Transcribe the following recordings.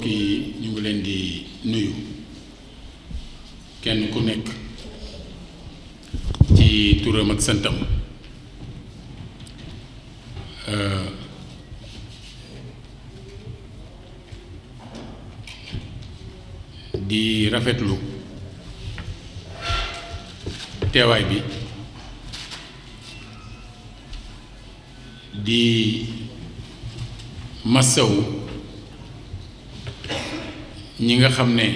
mbokk yi ñu ngi leen di nuyu kenn ku nekk ci turam ak santam di rafetlu teewaay bi di massawu ñi nga xam ne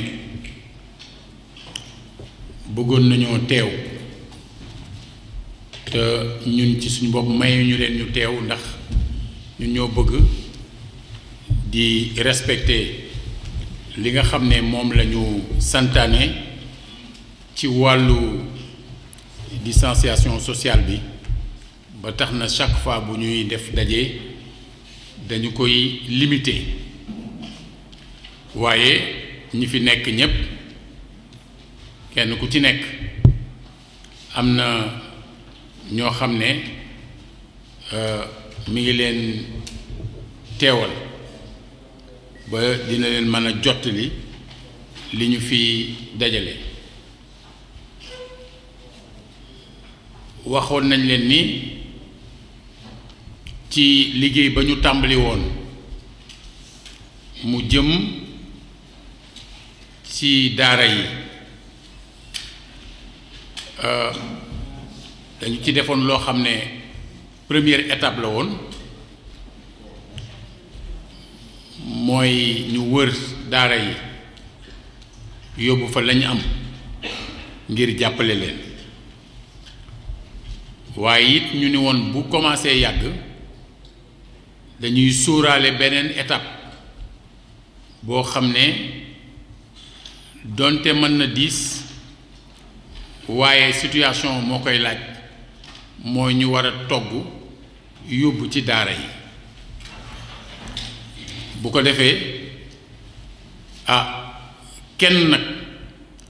bëggoon nañoo teew te ñun ci suñu bopp mayuñu leen ñu teew ndax ñun ñoo bëgg di respecter li nga xam ne moom la ñu santaane ci wàllu distanciation sociale bi ba tax na chaque fois bu ñuy def daje dañu koy limiter waaye ñi fi nekk ñépp kenn ku ci nekk am na ñoo xam ne mi ngi leen teewal ba dina leen mën a jottali li ñu fi dajale waxoon nañ leen ni ci liggéey ba ñu tàmbali woon mu jëm ci daara yi dañu ci defoon loo xam ne première étape la woon mooy ñu wër daara yi yóbbu fa lañu am ngir jàppale leen waaye it ñu ni woon bu commencé yàgg dañuy sóoraale beneen étape boo xam ne donte mën na diis waaye situation moo koy laaj mooy ñu war a togg yóbbu ci daara yi bu ko defee kenn nag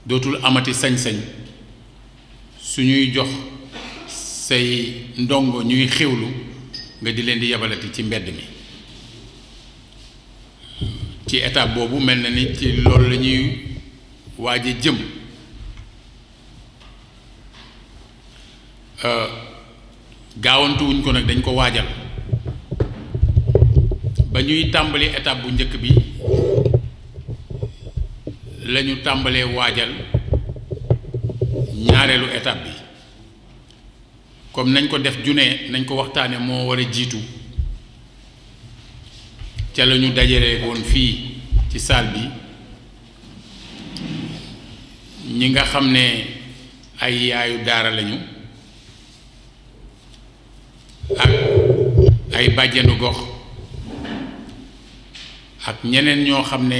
dootul amati sañ-sañ suñuy jox say ndongo ñuy xewlu nga di leen di yabalati ci mbedd mi ci étape boobu mel na ni ci loolu la ñuy waaj a jëm gaawantuwuñ ko nag dañ ko waajal ba ñuy tàmbali étape bu njëkk bi la ñu tàmbalee waajal ñaareelu étape bi comme nañ ko def junee nañ ko waxtaane moo war a jiitu ca la ñu dajale woon fii ci salle bi ñi nga xam ne ay yaayu daara lañu ak ay bàjjenu gox ak ñeneen ñoo xam ne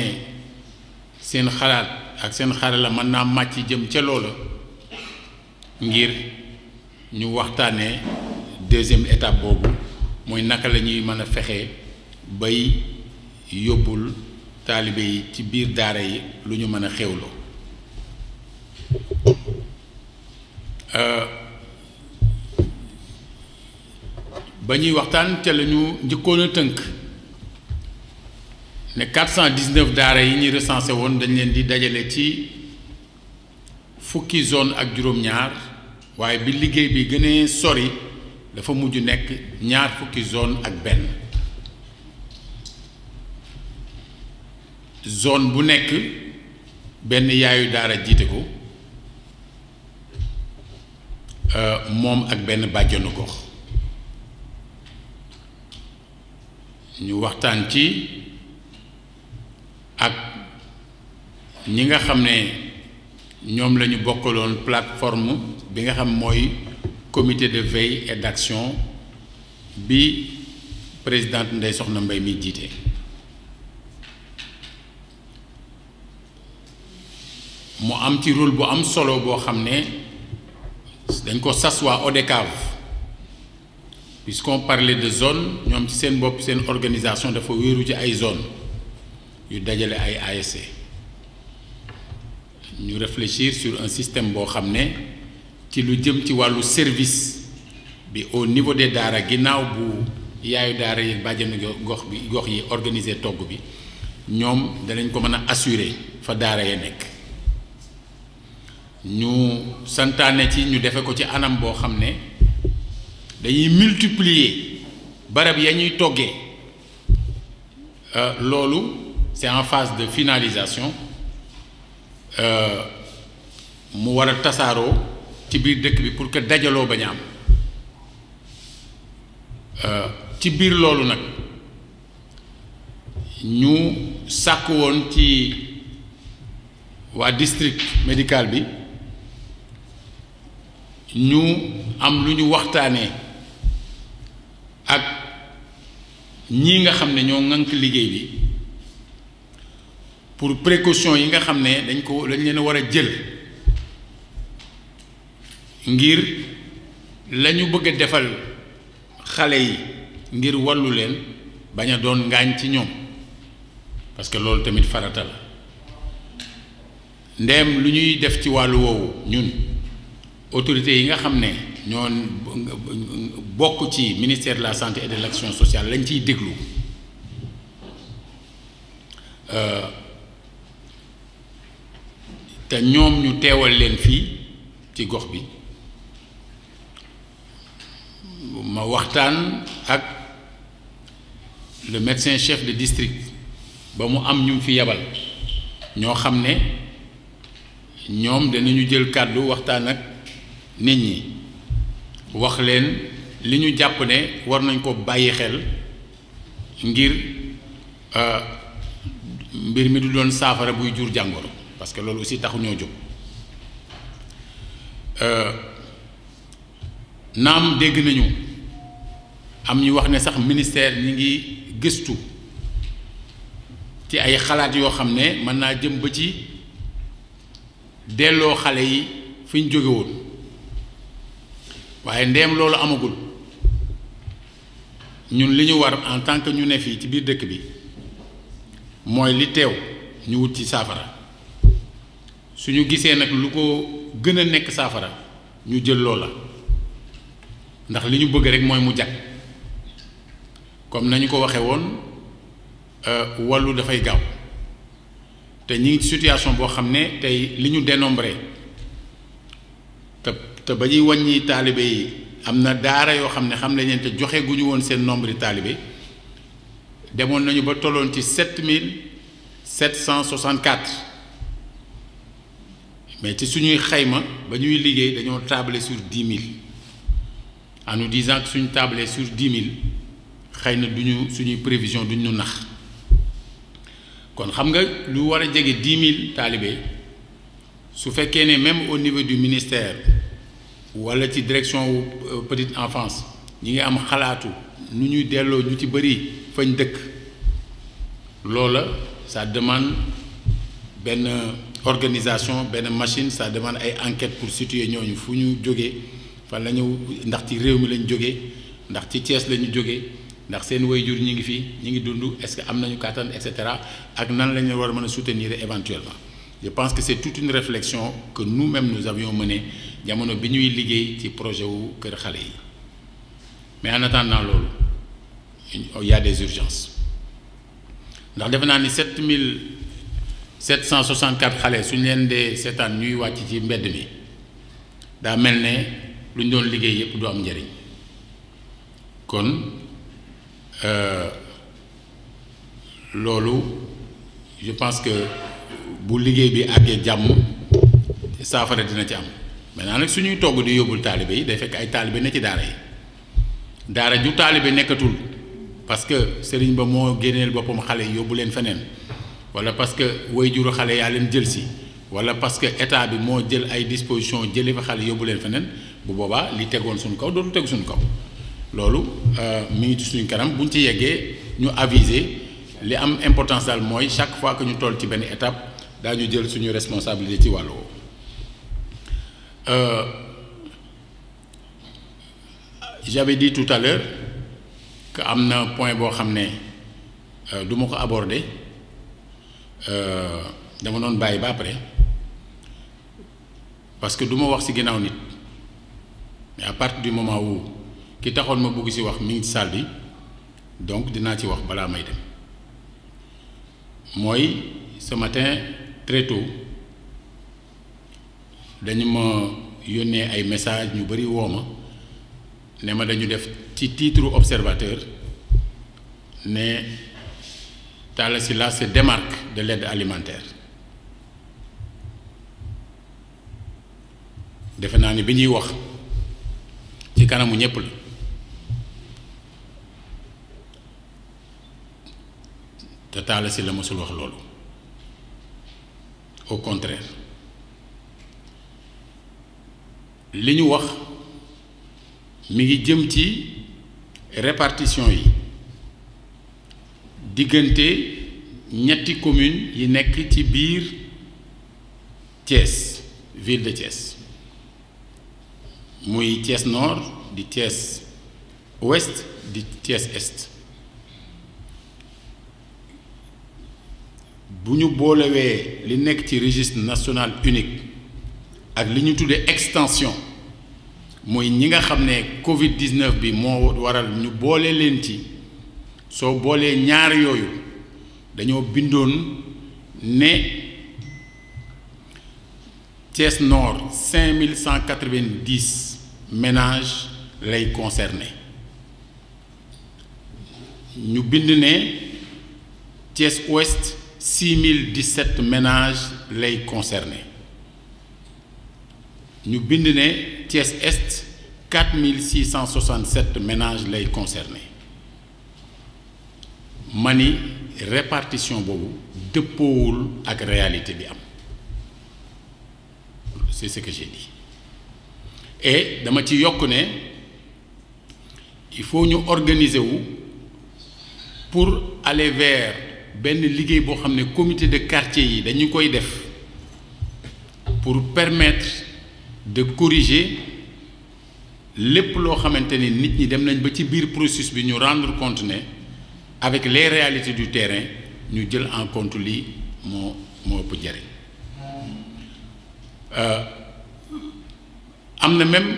seen xalaat ak seen xarala mën naa màcc jëm ca loola ngir ñu waxtaanee deuxième étape boobu mooy naka la ñuy mën a fexe bay yóbbul taalibe yi ci biir daara yi lu ñu mën a xewloo ba ñuy waxtaan ca la ñu njëkkoon a tënk ne 419 daara yi ñuy recensé woon dañ leen di dajale ci fukki zone ak juróom-ñaar waaye bi liggéey bi gënee sori dafa mujj nekk ñaar fukki zone ak benn zone bu nekk benn yaayu daara jiite ko moom ak benn bàjjanu gox ñu waxtaan ci ak ñi nga xam ne ñoom la ñu bokkaloon plateforme bi nga xam mooy comité de veille et d'action bi présidente Ndeye Soxna Mbaye mi jiite mu am ci rôle bu am solo boo xam ne dañ ko sas waa ODCAV puisqu'on parlait de zone ñoom ci seen bopp seen organisation dafa wéeru ci ay zone yu dajale ay ASC ñu réfléchir sur un système boo xam ne ci lu jëm ci wàllu service bi au niveau des daara ginnaaw bu yaayu daara yi bàjjenu gox yi organiser togg bi ñoom danañ ko mën a assurer fa daara ya nekk. ñu santaane ci ñu defe ko ci anam boo xam ne dañuy multiplier barab ya ñuy toggee loolu c'est en phase de finalisation mu war a tasaaroo ci biir dëkk bi pour que dajaloo bañ a am ci biir loolu nag ñu sàkk woon ci waa district médical bi ñu am lu ñu waxtaanee ak ñii nga xam ne ñoo ŋànk liggéey bi pour précaution yi nga xam ne dañ leen a war a jël ngir la ñu bëgg a defal xale yi ngir wallu leen bañ a doon ngaañ ci ñoom parce que loolu tamit farata la ndeem lu ñuy def ci wàllu woowu ñun autorités yi nga xam ne ñoo bokk ci ministère de la santé et de l'action sociale lañ ciy déglu te ñoom ñu teewal leen fii ci gox bi ma waxtaan ak le médecin chef de district ba mu am ñu fi yebal ñoo xam ne ñoom danañu jël kàddu waxtaan ak nit ñi wax leen li ñu jàpp ne war nañ ko bàyyi xel ngir mbir mi du doon saafara buy jur jàngoro parce que loolu aussi taxu ñoo jóg naam dégg nañu am ñu wax ne sax ministère ñi ngi gëstu ci ay xalaat yoo xam ne mën naa jëm ba ci delloo xale yi fi ñu jóge woon waaye ndeem loolu amagul ñun li ñu war en tant que ñu ne fii ci biir dëkk bi mooy li teew ñu wut ci saafara suñu gisee nag lu ko gën a nekk saafara ñu jël loola ndax li ñu bëgg rek mooy mu jag comme nañu ko waxee woon wàllu dafay gaaw te ñi ngi situation boo xam ne tey li ñu dénombré te ba ñuy wàññi taalibe yi am na daara yoo xam ne xam nañ te joxe gu ñu woon seen nombre yi taalibe demoon nañu ba tolloon ci 7764 mais ci suñuy xayma ba ñuy liggéey dañoo tablé sur 10 000 en nous disant que suñu tablé sur 10 000 xëy na duñu suñuy prévision duñ ñu nax kon xam nga lu war a jege 10 000 taalibe su fekkee ne même au niveau du ministère wala ci direction wu petite enfance ñi ngi am xalaatu nu ñuy delloo ñu ci bëri fañ dëkk loola ça demande benn organisation benn machine, ça demande ay enquête pour situer ñooñu fu ñu jógee fan la ñu ndax ci réew mi lañ jógee ndax ci Thiès la ñu jógee ndax seen waajur ñi ngi fii ñi ngi dund est-ce que am nañu kàttan et cetera ak nan la ñu war a mën a soutenir éventuellement. Je pense que c'est toute une réflexion que nous-mêmes nous avions menée jamono bi ñuy liggéey ci projet wu kër xale yi mais en attendant loolu il y a des urgences ndax defe naa ni 7764 xale suñu leen dee seetaan ñuy wàcc ci mbedd mi daa mel ne lu ñu doon liggéey yépp du am njariñ kon loolu je pense que bu liggéey bi àggee jàmm saafara dina ci am maintenant nag suñuy togg di yóbbul taalibe yi day fekk ay taalibe ne ci daara yi daara ju taalibe nekkatul parce que sëriñ ba moo génneel boppam xale yi yóbbu leen feneen wala parce que waajuru xale yaa leen jël si wala parce que état bi moo jël ay dispositions jëlee fa xale yóbbu leen feneen bu boobaa li tegoon suñu kaw dootu tegu suñu kaw loolu mi ngi ci suñu kanam buñ ci yeggee ñu aviser li am importance daal mooy chaque fois que ñu toll ci benn étape daañu jël suñu responsabilité ci wàllu woowu. J'avais dit tout à l'heure que am na point boo xam ne du ma ko aborder dama doon bàyyi ba après parce que du ma wax ci ginnaaw nit mais à partir du moment où ki taxoon ma bëgg ci wax mi ngi ci salle bi donc dinaa ci wax balaa may dem mooy ce matin très tôt dañu ma yónnee ay message ñu bari woo ma ne ma dañu def ci titre observateur ne Talla Sylla se démarque de l'aide alimentaire defe naa ni bi ñuy wax ci kanamu ñépp la te Talla Sylla mësul wax loolu au contraire li ñu wax mi ngi jëm ci répartition yi diggante ñetti communes yi nekk ci biir Thiès ville de Thiès muy Thiès Nord di Thiès Ouest di Thiès Est bu ñu boolewee li nekk ci registre national unique ak li ñu tuddee extension mooy ñi nga xam ne Covid-19 bi moo waral ñu boole leen ci soo boolee ñaar yooyu dañoo bindoon ne Thiès Nord 5190 ménages lay concerné ñu bind ne Thiès Ouest 6017 ménages lay concerné ñu bind ne Thiès Est 4667 ménages lay concerné mani répartition boobu dëppoowul ak réalité bi am c'est ce que j'ai dit et dama ci yokk ne il faut ñu organiser wu pour aller vers benn liggéey boo xam ne comité de quartier yi dañu koy def pour permettre de corriger lépp loo xamante ni nit ñi dem nañ ba ci biir processus bi ñu rendre compte ne avec les réalités du terrain ñu jël en compte lii moo ëpp njariñ am na même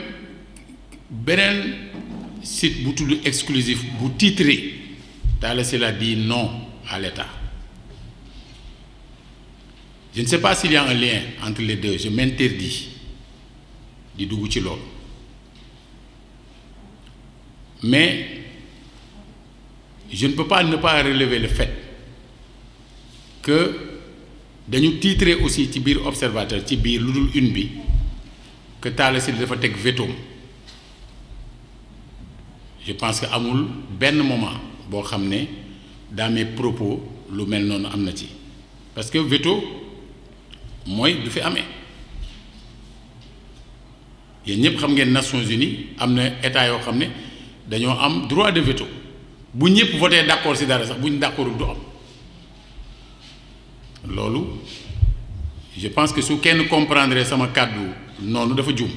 beneen site bu tudd exclusif bu titré Talla Sylla dit non à l'État. Je ne sais pas s'il y a un lien entre les deux, je m'interdis di dugg ci loolu mais je ne peux pas ne pas relever le fait que dañu titrer aussi ci biir observateur ci biir lu dul une bi que Talla Sylla dafa teg veto. Je pense que amul benn moment boo xam ne dans mes propos lu mel noonu am na ci parce que veto mooy du fi amee yéen ñëpp xam ngeen Nations Unies am na état yoo xam ne dañoo am droit de veto bu ñëpp voté d'accord ci dara sax bu ñu d'accordul du am loolu je pense que su kenn comprendre sama kàddu noonu dafa juum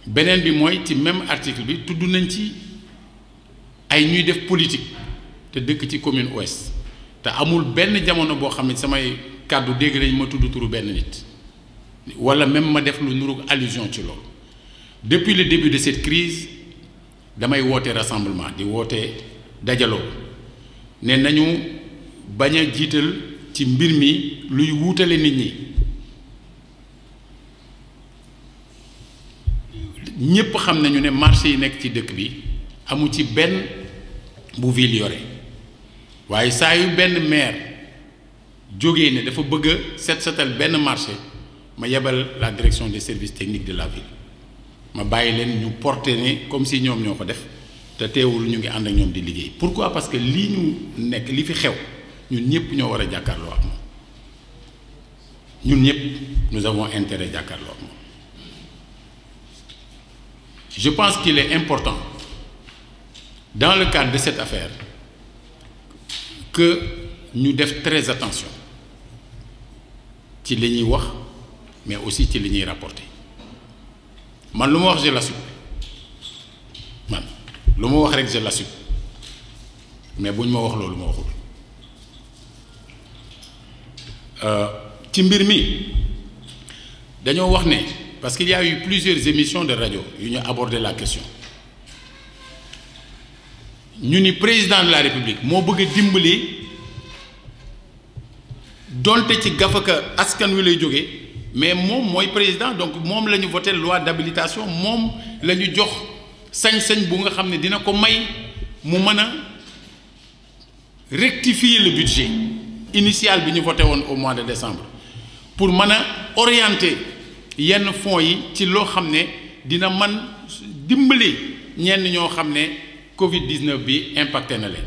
beneen bi mooy ci même article bi tudd nañ ci ay ñuy def politique te dëkk ci commune ouest te amul benn jamono boo xam ne samay kàddu dégg nañ ma tudd turu benn nit wala même ma def lu nuru allusion ci loolu depuis le début de cette crise damay woote rassemblement di woote dajaloo ne nañu bañ a jiital ci mbir mi luy wuutale nit ñi ñépp xam nañu ne marché yi nekk ci dëkk bi amu ci benn bu ville yore waaye saa yu benn maire jógee ne dafa bëgg a setal benn marché ma yebal la direction des services techniques de la ville ma bàyyi leen ñu porter ne comme si ñoom ñoo ko def te teewul ñu ngi ànd ak ñoom di liggéey pourquoi parce que lii ñu nekk li fi xew ñun ñëpp ñoo war a jàkkaarloo ak moom ñun ñëpp nous avons intérêt jàkkaarloo ak moom je pense qu'il est important dans le cadre de cette affaire que ñu def très attention ci li ñuy wax mais aussi ci li ñuy rapporter man lu ma wax je l'assume man lu ma wax rek je l'assume mais bu ñu ma wax loolu ma waxul ci mbir mi dañoo wax ne parce qu'il y a eu plusieurs émissions de radio yu ñu aborder la question ñu ni président de la République moo bëgg a dimbali donte ci gafaka askan wi lay jógee mais moom mooy président donc moom la ñu voté loi d'habilitation moom la ñu jox sañ-sañ bu nga xam ne dina ko may mu mën a rectifier le budget initial bi ñu voté woon au mois de décembre pour mën a orienter yenn fonds yi ci loo xam ne dina mën dimbali ñenn ñoo xam ne Covid-19 bi impacté na leen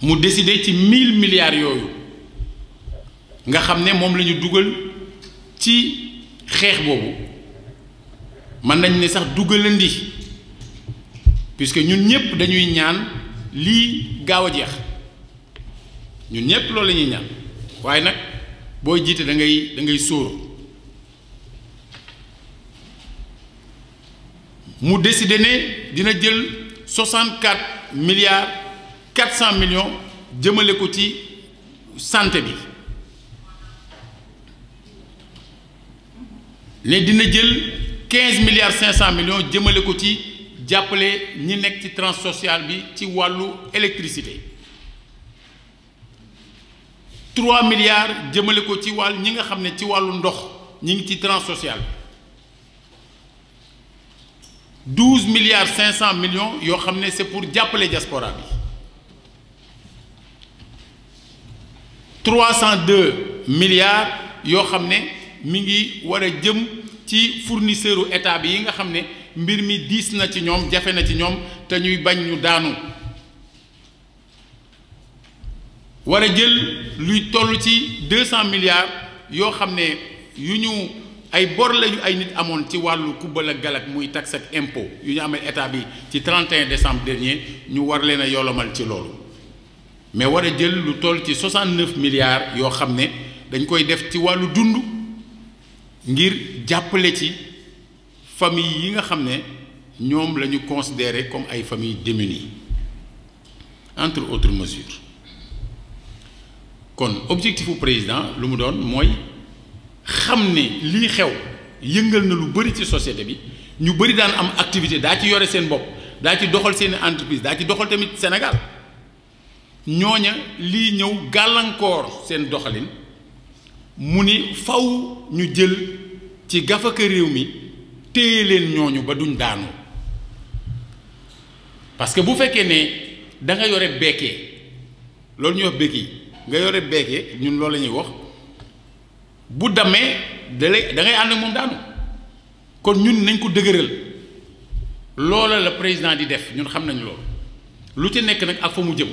mu décidé ci 1000 milliards yooyu nga xam ne moom la ñu dugal ci xeex boobu mën nañ ne sax dugalandi puisque ñun ñëpp dañuy ñaan lii gaaw a jeex ñun ñëpp loolu la ñuy ñaan waaye nag booy jiite da ngay sóor mu décidé ne dina jël 64 milliards 400 millions jëmale ko ci santé bi ne dina jël 15 milliards 500 millions jëmale ko ci jàppale ñi nekk ci tranche sociale bi ci wàllu électricité 3 milliards jëmale ko ci wàll ñi nga xam ne ci wàllu ndox ñi ngi ci tranche sociale bi 12 milliards 500 millions yoo xam ne c'est pour jàppale diaspora bi 302 milliards yoo xam ne mi ngi war a jëm ci fournisseuru état bi yi nga xam ne mbir mi diis na ci ñoom jafe na ci ñoom te ñuy bañ ñu daanu war a jël luy toll ci 200 milliards yoo xam ne yu ñu ay bor lañu ay nit amoon ci wàllu kubbal ak galak muy taxe ak impôt yu ñu amee état bi ci 31 décembre dernier ñu war leen a yolomal ci loolu mais war a jël lu toll ci 69 milliards yoo xam ne dañ koy def ci wàllu dund ngir jàppale ci famille yi nga xam ne ñoom la ñu considéré comme ay familles démunies entre autres mesures kon objectifu président lu mu doon mooy xam ne lii xew yëngal na lu bari ci société bi ñu bari daan am activité daa ci yore seen bopp daa ci doxal seen entreprise daa ci doxal tamit Sénégal ñooña lii ñëw gàllankoor seen doxalin mu ni faw ñu jël ci gafaka réew mi téye leen ñooñu ba duñ daanu parce que bu fekkee ne da nga yore beekee loolu ñuy wax békki nga yore beekee ñun loolu la ñuy wax bu damee da ngay ànd ak moom daanu kon ñun nañ ko dëgëral loola la président di def ñun xam nañu loolu lu ci nekk nag ak fa mu jëm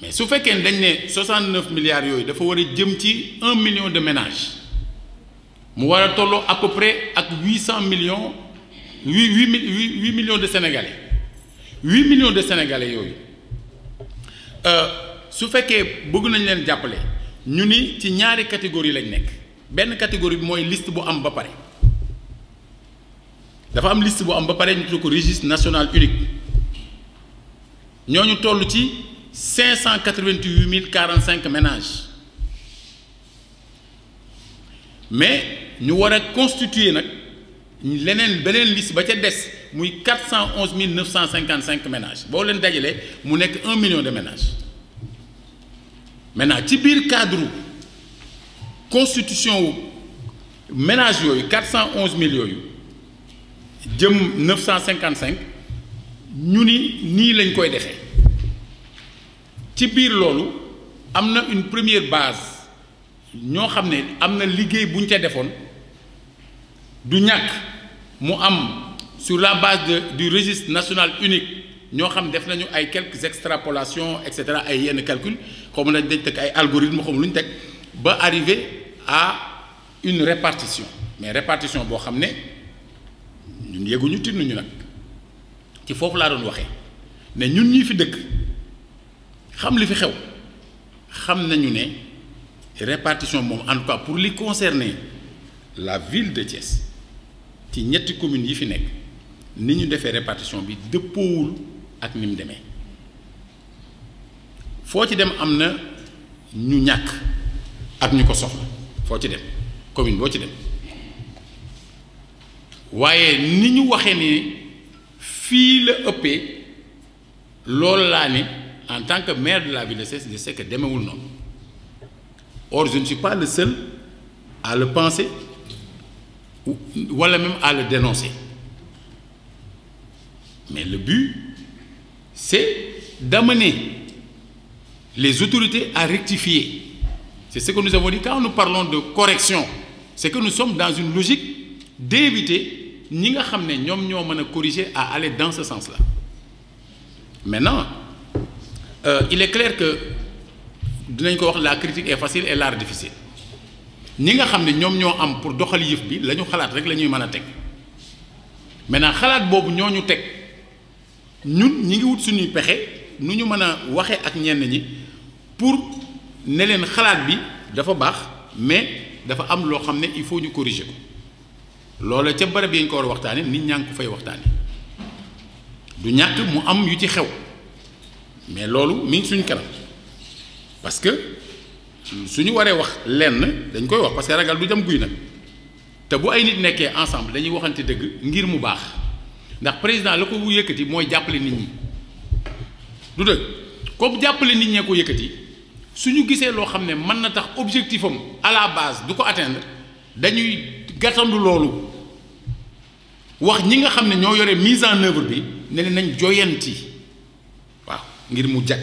mais su fekkee ne dañ ne 69 milliards yooyu dafa war a jëm ci 1 million de ménages mu war a tolloo à peu près ak 800 millions 8 millions de sénégalais 8 millions de sénégalais yooyu su fekkee bëgg nañ leen jàppale ñu ni ci ñaari catégorie lañ nekk benn catégorie bi mooy liste bu am ba pare dafa am liste bu am ba pare ñu tudd ko registre national unique ñooñu toll ci 588 045 ménages mais ñu war a constituer nag beneen liste ba ca des muy 411 955 ménages boo leen dajalee mu nekk 1 million de ménages maintenant ci biir cadre constitution wu ménages yooyu 411 000 yooyu jëm 955 ñu ni nii lañ koy defee ci biir loolu am na une première base ñoo xam ne am na liggéey bu ñu ca defoon du ñàkk mu am sur la base du registre national unique ñoo xam def nañu ay quelques extrapolations et cetera ay yenn calcul xaw ma dañ teg ay algorithme xaw ma lu ñu teg ba arriver à une répartition mais répartition boo xam ne ñun yëguñu tinnuñu nag ci foofu laa doon waxee ne ñun ñii fi dëkk xam li fi xew xam nañu ne répartition moom en tout cas pour li concerner la ville de Thiès ci ñetti communes yi fi nekk ni ñu defee répartition bi dëppoowul ak ni mu demee foo ci dem am na ñu ñàkk ak ñu ko soxla foo ci dem commune boo ci dem waaye ni ñu waxee ni fii la ëppee loolu laa ne en tant que maire de la ville de Cess je sais que demeewul noonu or je ne suis pas le seul à le penser wala même à le dénoncer mais le but c'est d'amener les autorités à rectifier. C'est ce que nous avons dit quand nous parlons de correction, c'est que nous sommes dans une logique d'éviter ñi nga xam ne ñoom ñoo mën a corriger à aller dans ce sens-là. Maintenant il est clair que dinañ ko wax la critique est facile et l'art difficile ñi nga xam ne ñoom ñoo am pour doxal yëf bi la ñu xalaat rek la ñuy mën a teg maintenant xalaat boobu ñoo ñu teg ñun ñi ngi wut suñuy pexe nu ñu mën a waxee ak ñenn ñi pour ne leen xalaat bi dafa baax mais dafa am loo xam ne il faut ñu corriger ko loola ca barab yi ñu ko war a waxtaane nit ñaa ngi ko fay waxtaane du ñàkk mu am yu ci xew mais loolu mi ngi suñ kanam parce que suñu waree wax lenn dañ koy wax parce que ragal du jam guy nag te bu ay nit nekkee ensemble dañuy waxante dëgg ngir mu baax ndax président la ko yëkkati mooy jàppale nit ñi du dëgg comme jàppale nit ñee ko yëkkati suñu gisee loo xam ne mën na tax objectif am à la base du ko atteindre dañuy gàttandu loolu wax ñi nga xam ne ñoo yore mise en œuvre bi ne leen nañ joyanti waaw ngir mu jag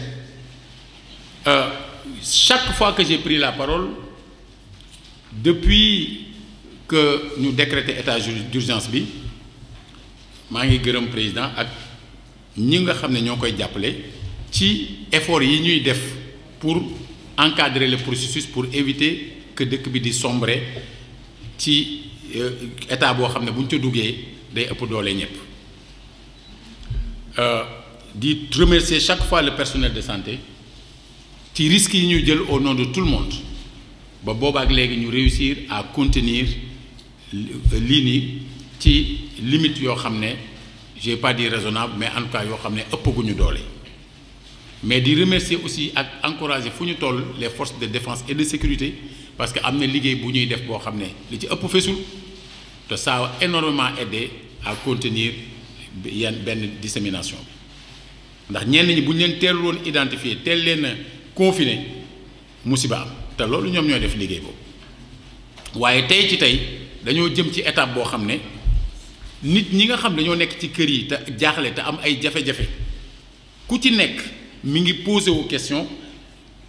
chaque fois que j'ai pris la parole depuis que ñu décrété état d'urgence bi maa ngi gërëm président ak ñi nga xam ne ñoo koy jàppale ci effort yi ñuy def pour encadrer le processus pour éviter que dëkk bi di sombrer ci état boo xam ne bu ñu ca duggee day ëpp doole ñëpp di remercier chaque fois le personnel de santé ci risques yi ñuy jël au nom de tout le monde ba boobaak léegi ñu réussir à contenir lii nii ci limite yoo xam ne j'ai pas dit raisonnable mais en tout cas yoo xam ne ëppaguñu doole mais di remercier aussi ak encourager fu ñu toll les forces de défense et de sécurité parce que am na liggéey bu ñuy def boo xam ne li ci ëpp fesul te ça a énormément aidé à contenir benn dissémination bi ndax ñenn ñi bu ñu leen teelul woon identifier teel leen a confiné musiba am te loolu ñoom ñoo def liggéey boobu waaye tey ci tey dañoo jëm ci étape boo xam ne nit ñi nga xam dañoo nekk ci kër yi te jaaxle te am ay jafe-jafe ku ci nekk mi ngi posé wu question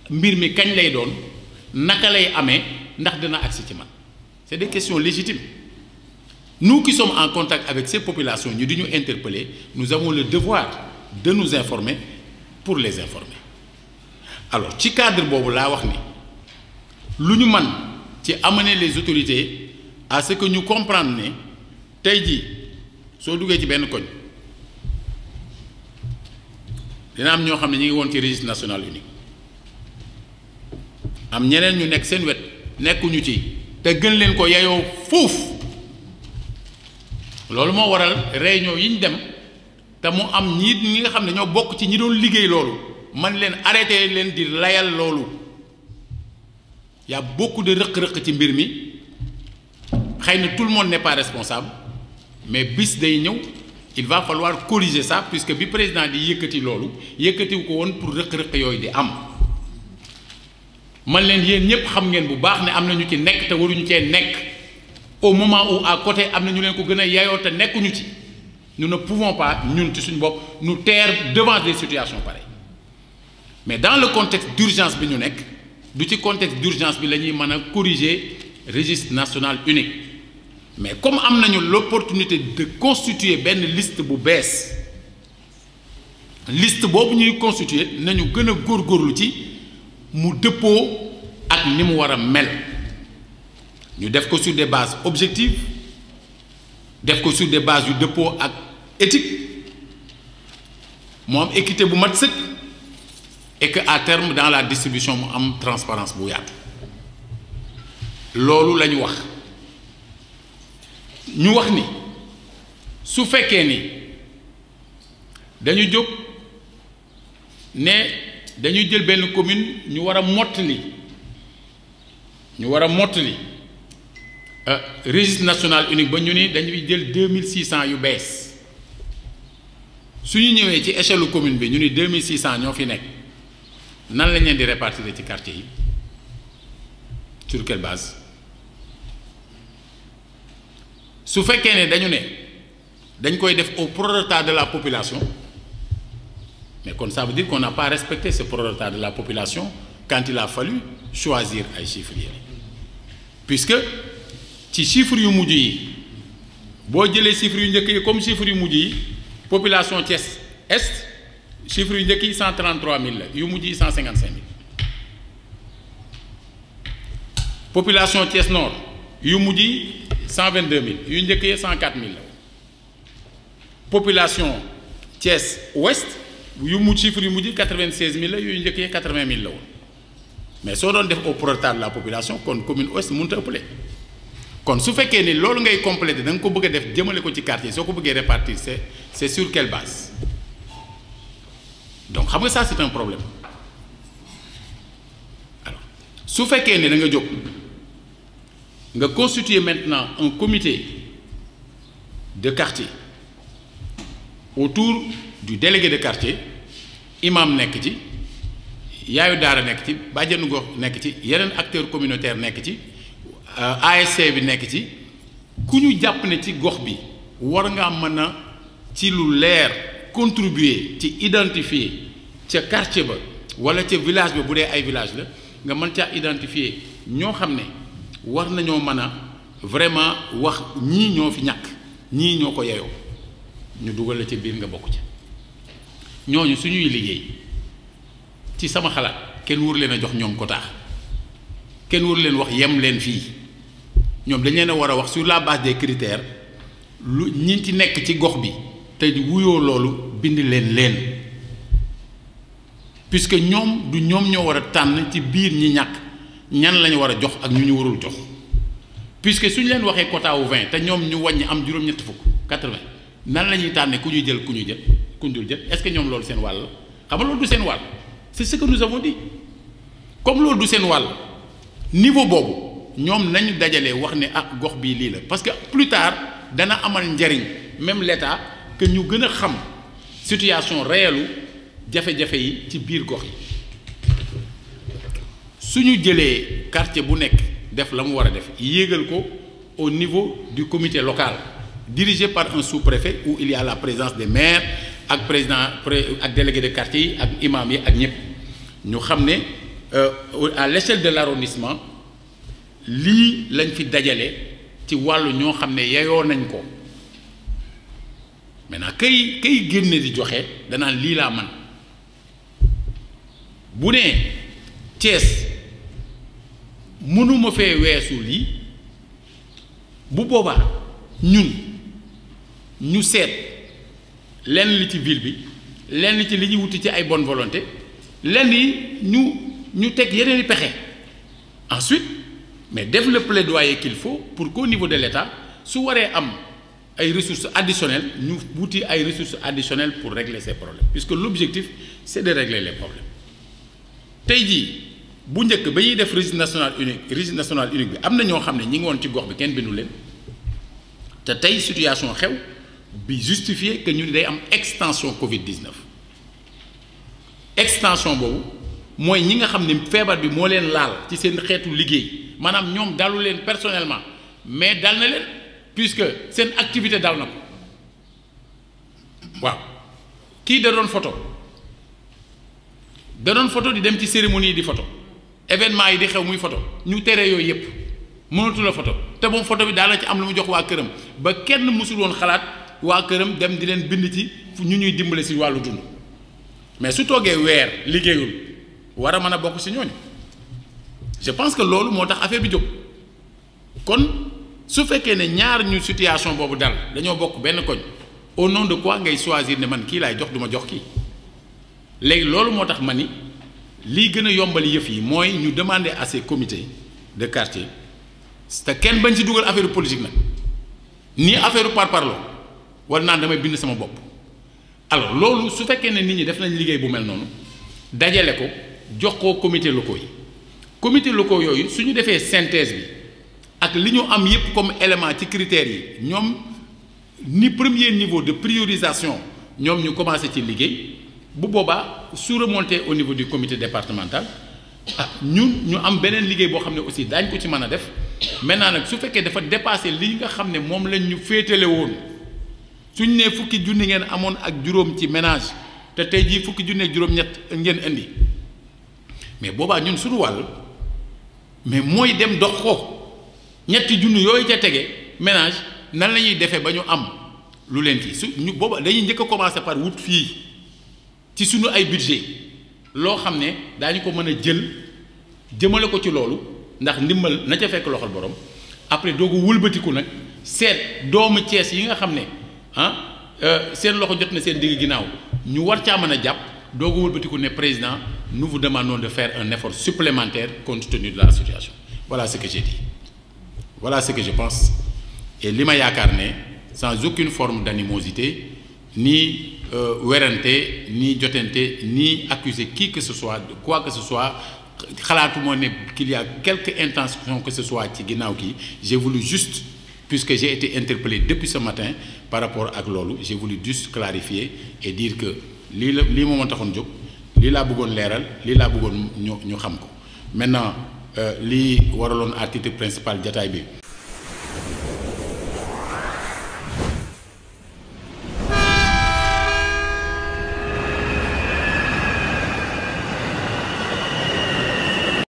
mbir mi kañ lay doon naka lay amee ndax dina agsi ci man c'est des questions légitimes nous qui sommes en contact avec ces populations ñu di ñu interpeller nous avons le devoir de nous informer pour les informer alors ci cadre boobu laa wax ni lu ñu man ci amener les autorités à ce que ñu comprendre ne tey jii soo duggee ci benn koñ dina am ñoo xam ne ñu ngi woon ci registre national unique am ñeneen ñu nekk seen wet nekkuñu ci te gën leen ko yayoo foofu loolu moo waral réunion yi ñu dem te mu am ñi nga xam ne ñoo bokk ci ñi doon liggéey loolu man leen arrêté leen di layal loolu y a beaucoup de rëq-rëq ci mbir mi xëy na tout le monde n'est pas responsable mais bis day ñëw il va falloir corriger ça puisque bi président di yëkkati loolu yëkkatiwu ko woon pour rëq-rëq yooyu di am man leen yéen ñëpp xam ngeen bu baax ne am na ñu ci nekk te waruñu cee nekk au moment où à côté am na ñu leen ko gën a yayoo te nekkuñu ci nous ne pouvons pas ñun ci suñu bopp nous taire devant des situations pareilles mais dans le contexte d'urgence bi ñu nekk du ci contexte d'urgence bi la ñuy mën a corriger registre national unique mais comme am nañu l'opportunité de constituer benn liste bu bees liste boobu ñuy constituer nañu gën a góorgóorlu ci mu dëppoo ak ni mu war a mel ñu def ko sur des bases objectives def ko sur des bases yu dëppoo ak éthique mu am équité bu mat sëkk et que à terme dans la distribution mu am transparence bu yaatu loolu la ñu wax ñu wax ni su fekkee ni dañu jóg ne dañuy jël benn commune ñu war a mottali registre national unique ba ñu ni dañuy jël 2600 yu bees su ñu ñëwee ci échelle commune bi ñu ni 2600 ñoo fi nekk nan lañ leen di répartir ci quartier yi sur quelle base su fekkee ne dañu ne dañ koy def au prorata de la population mais kon ça veut dire qu'on n'a pas respecté ce prorata de la population quand il a fallu choisir ay chiffres yi puisque ci chiffres yu mujj yi boo jëlee chiffres yu njëkk yi comme chiffres yu mujj yi population Thiès Est chiffres yu njëkk yi 133 000 la yu mujj yi 155 000 population Thiès Nord yu mujj yi 122 000 yu njëkk yi 104 000 la population Thiès Ouest yu mujj chiffres yu mujj yi 96 000 la yu njëkk yi 80 000 la woon mais soo doon def au prorata de la population kon commune Ouest mënut a ëppale kon su fekkee ni loolu ngay compléter da nga ko bëgg a def jëmale ko ci quartier soo ko bëggee répartir c'est sur quelle base donc xam nga ça c'est un problème alors su fekkee ne da nga jóg nga constituer maintenant un comité de quartier autour du délégué de quartier imam nekk ci yaayu daara nekk ci bàjjenu gox nekk ci yeneen acteurs communautaires nekk ci ASC bi nekk ci ku ñu jàpp ne ci gox bi war ngaa mën a ci lu leer contribuer ci identifier ca quartier ba wala ca village ba bu dee ay village la nga mën caa identifier ñoo xam ne war nañoo mën a vraiment wax ñii ñoo fi ñàkk ñii ñoo ko yeyoo ñu dugal la ca biir nga bokk ca ñooñu suñuy liggéey ci sama xalaat kenn wër leen a jox ñoom quota kenn wër leen wax yem leen fii ñoom dañ leen a war a wax sur la base des critères lu ñi ci nekk ci gox bi te wuyoo loolu bind leen puisque ñoom du ñoom ñoo war a tànn ci biir ñi ñàkk ñan lañu war a jox ak ñu warul jox puisque suñu leen waxee quota wu 20 te ñoom ñu wàññi am juróom-ñett fukk 80 nan la ñuy tànne ku ñuy jël ku ñuy jël ku ñu dul jël est-ce que ñoom loolu seen wàll xam nga loolu du seen wàll c'est ce que nous avons dit comme loolu du seen wàll niveau boobu ñoom nañu dajalee wax ne ah gox bii lii la parce que plus tard dana amal njariñ même l'État que ñu gën a xam situation réelle jafe-jafe yi ci biir gox yi suñu jëlee quartier bu nekk def la mu war a def yéegal ko au niveau du comité local dirigé par un sous-préfet où il y a la présence des maires ak président ak délégué de quartier yi ak imam yi ak ñëpp ñu xam ne à l'échelle de l'arrondissement lii lañ fi dajale ci wàllu ñoo xam ne yeyoo nañ ko maintenant kay génne di joxe danaan lii laa man bu nee Thiès mënuma fee weesu lii bu boobaa ñu seet lenn li ci ville bi lenn ci li ñuy wuti ci ay bonne volonté lenn yi ñu teg yeneen i pexe ensuite mais def le plaidoyer qu'il faut pour qu'au niveau de l'État su waree am ay ressources additionnelles ñu wuti ay ressources additionnelles pour régler ces problèmes puisque l'objectif c'est de régler les problèmes tey jii bu njëkk ba ñuy def registre national unique bi am na ñoo xam ne ñi ngi woon ci gox bi kenn bindu leen te tey situation xew bi justifier que ñu day am extension Covid-19 extension boobu mooy ñi nga xam ne feebar bi moo leen laal ci seen xeetu liggéey maanaam ñoom dalu leen personnellement mais dal na leen puisque seen activité dal na ko waaw kii da doon photo di dem ci cérémonie yi di photo événement yi di xew muy photo ñu tere yooyu yépp mënatu la photo te moom photo bi daal na ci am lu mu jox waa këram ba kenn mësul woon xalaat waa këram dem di leen bind ci ñu ñuy dimbale ci wàllu dund mais su toogee weer liggéeyul war a mën a bokk ci ñooñu je pense que loolu moo tax affaire bi jóg kon su fekkee ne ñaar ñu situation boobu dal dañoo bokk benn koñ au nom de quoi ngay choisir ne man kii laay jox du ma jox kii léegi loolu moo tax ma ni lii gën a yombal yëf yi mooy ñu demander à ces comités de quartier te kenn bañ ci dugal affaire politique nag ni affaire parparloo wala naan damay bind sama bopp alors loolu su fekkee ne nit ñi def nañ liggéey bu mel noonu dajale ko jox ko comités locaux yi comités locaux yooyu su ñu defee synthèse bi ak li ñu am yépp comme élément ci critères yi ñoom ni premier niveau de priorisation ñoom ñu commencé ci liggéey bu boobaa su remonté au niveau du comité départemental ñu am beneen liggéey boo xam ne aussi daañ ko ci mën a def maintenant nag su fekkee dafa dépassé li nga xam ne moom lañ ñu féetale woon suñ nee fukki junni ngeen amoon ak juróom ci ménage te tey jii fukki junni ak juróom-ñett ngeen indi mais boobaa ñun suñu wàll mais mooy dem dox ko ñetti junni yooyu ca tege ménage nan la ñuy defee ba ñu am lu leen kii su ñu booba dañuy njëkk a commencer par wut fii ci suñu ay budget loo xam ne daañu ko mën a jël jëmale ko ci loolu ndax ndimbal na ca fekk loxol borom après doogu wëlbatiku nag seet doomu Cees yi nga xam ne seen loxo jot na seen digg ginnaaw ñu war caa mën a jàpp doogu wëlbatiku ne président nous vous demandons de faire un effort supplémentaire compte tenu de la situation. Voilà ce que j'ai dit, voilà ce que je pense, et li ma yaakaar ne sans aucune forme d'animosité ni werante ni jotante ni accuser qui que ce soit de quoi que ce soit. xalaatuma ne qu'il y a quelque intention que ce soit ci ginnaaw kii j'ai voulu juste, puisque j'ai été interpellé depuis ce matin par rapport ak loolu, j'ai voulu juste clarifier et dire que lii moo ma taxoon jóg lii laa bëggoon leeral lii laa bëggoon ñu xam ko maintenant lii waraloon à titre principal jataay bi